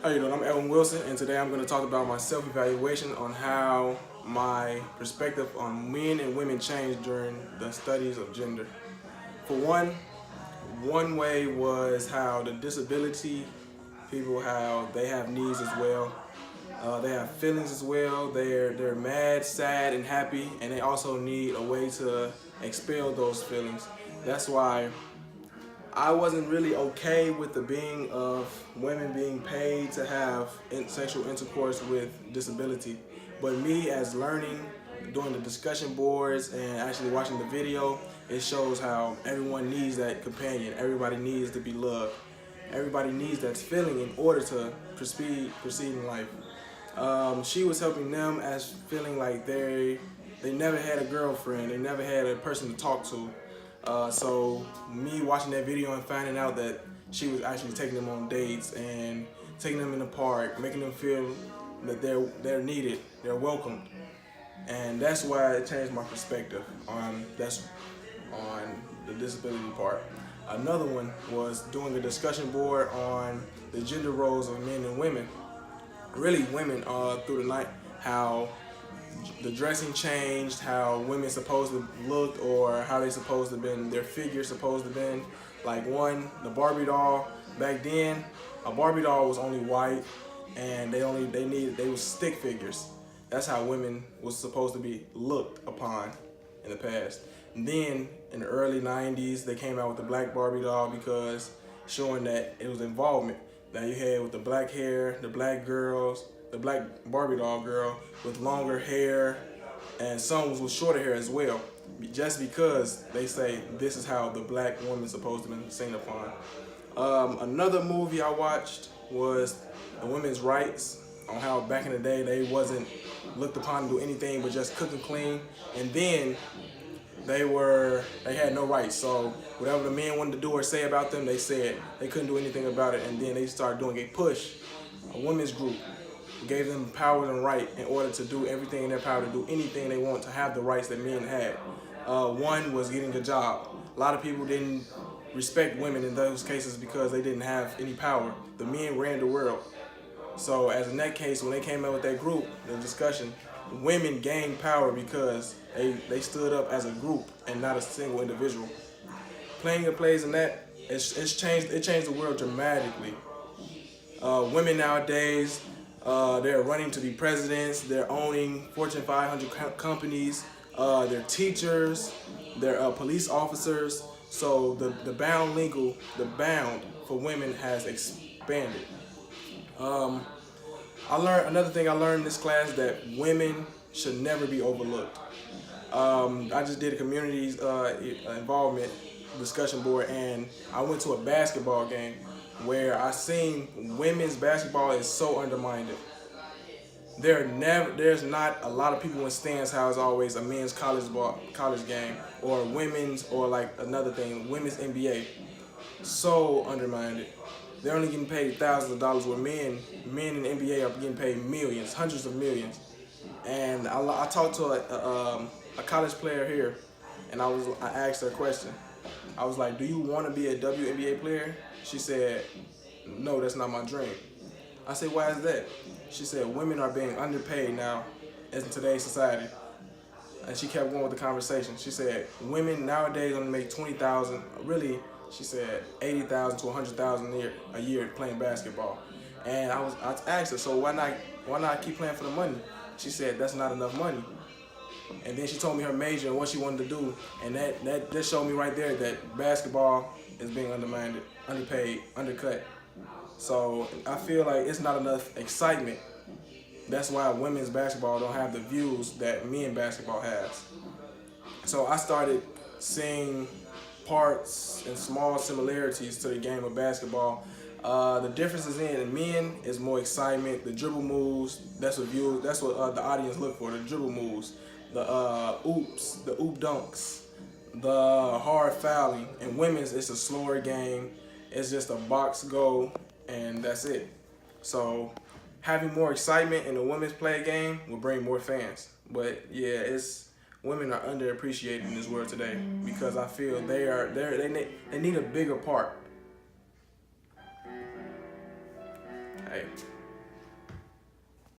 How you doing? I'm Edwin Wilson, and today I'm going to talk about my self-evaluation on how my perspective on men and women changed during the studies of gender. For one way was how the disability people, how they have needs as well. They have feelings as well. They're mad, sad, and happy, and they also need a way to expel those feelings. That's why I wasn't really okay with the being of women being paid to have sexual intercourse with disability. But me, as learning, doing the discussion boards and actually watching the video, it shows how everyone needs that companion. Everybody needs to be loved. Everybody needs that feeling in order to proceed in life. She was helping them as feeling like they never had a girlfriend, they never had a person to talk to. So me watching that video and finding out that she was actually taking them on dates and taking them in the park, making them feel that they're needed, they're welcomed, and that's why it changed my perspective on the disability part. Another one was doing a discussion board on the gender roles of men and women. Really, women through the night, how the dressing changed, how women supposed to look, or how they supposed to been, their figure supposed to been. Like the Barbie doll, back then, a Barbie doll was only white, and they was stick figures. That's how women was supposed to be looked upon in the past. And then in the early 90s, they came out with the black Barbie doll because showing that it was involvement. Now you had with the black hair, the black girls, the black Barbie doll girl with longer hair, and some was with shorter hair as well, just because they say this is how the black woman is supposed to be seen upon. Another movie I watched was the women's rights, on how back in the day they wasn't looked upon to do anything but just cook and clean, and then they had no rights. So whatever the men wanted to do or say about them, they said they couldn't do anything about it, and then they started doing a push, a women's group, gave them power and right in order to do everything in their power to do anything they want, to have the rights that men had. One was getting a job. A lot of people didn't respect women in those cases because they didn't have any power. The men ran the world. So as in that case, when they came out with that group, the discussion, women gained power because they stood up as a group and not a single individual. Playing the plays in that, it changed the world dramatically. Women nowadays, they're running to be presidents, they're owning Fortune 500 companies, they're teachers, they're police officers. So the bound for women has expanded. Another thing I learned in this class, that women should never be overlooked. I just did a community involvement discussion board, and I went to a basketball game where I seen women's basketball is so undermined. There's not a lot of people in stands how it's always a men's college game, or women's, or like another thing, women's NBA. So undermined. They're only getting paid thousands of dollars, where men in the NBA are getting paid millions, hundreds of millions. And I talked to a college player here, and I asked her a question. I was like, do you want to be a WNBA player? She said, no, that's not my dream. I said, why is that? She said, women are being underpaid now in today's society. And she kept going with the conversation. She said, women nowadays only make $20,000, really, she said $80,000 to $100,000 a year playing basketball. And I asked her, so why not keep playing for the money? She said, that's not enough money. And then she told me her major and what she wanted to do, and that showed me right there that basketball is being undermined, underpaid, undercut. So I feel like it's not enough excitement. That's why women's basketball don't have the views that men basketball has. So I started seeing parts and small similarities to the game of basketball. The differences in men is more excitement, the dribble moves. That's what the audience look for. The dribble moves, the oops, the oop dunks, the hard fouling. In women's, it's a slower game. It's just a box go, and that's it. So having more excitement in the women's play game will bring more fans. But yeah, women are underappreciated in this world today, because I feel they need a bigger part. A.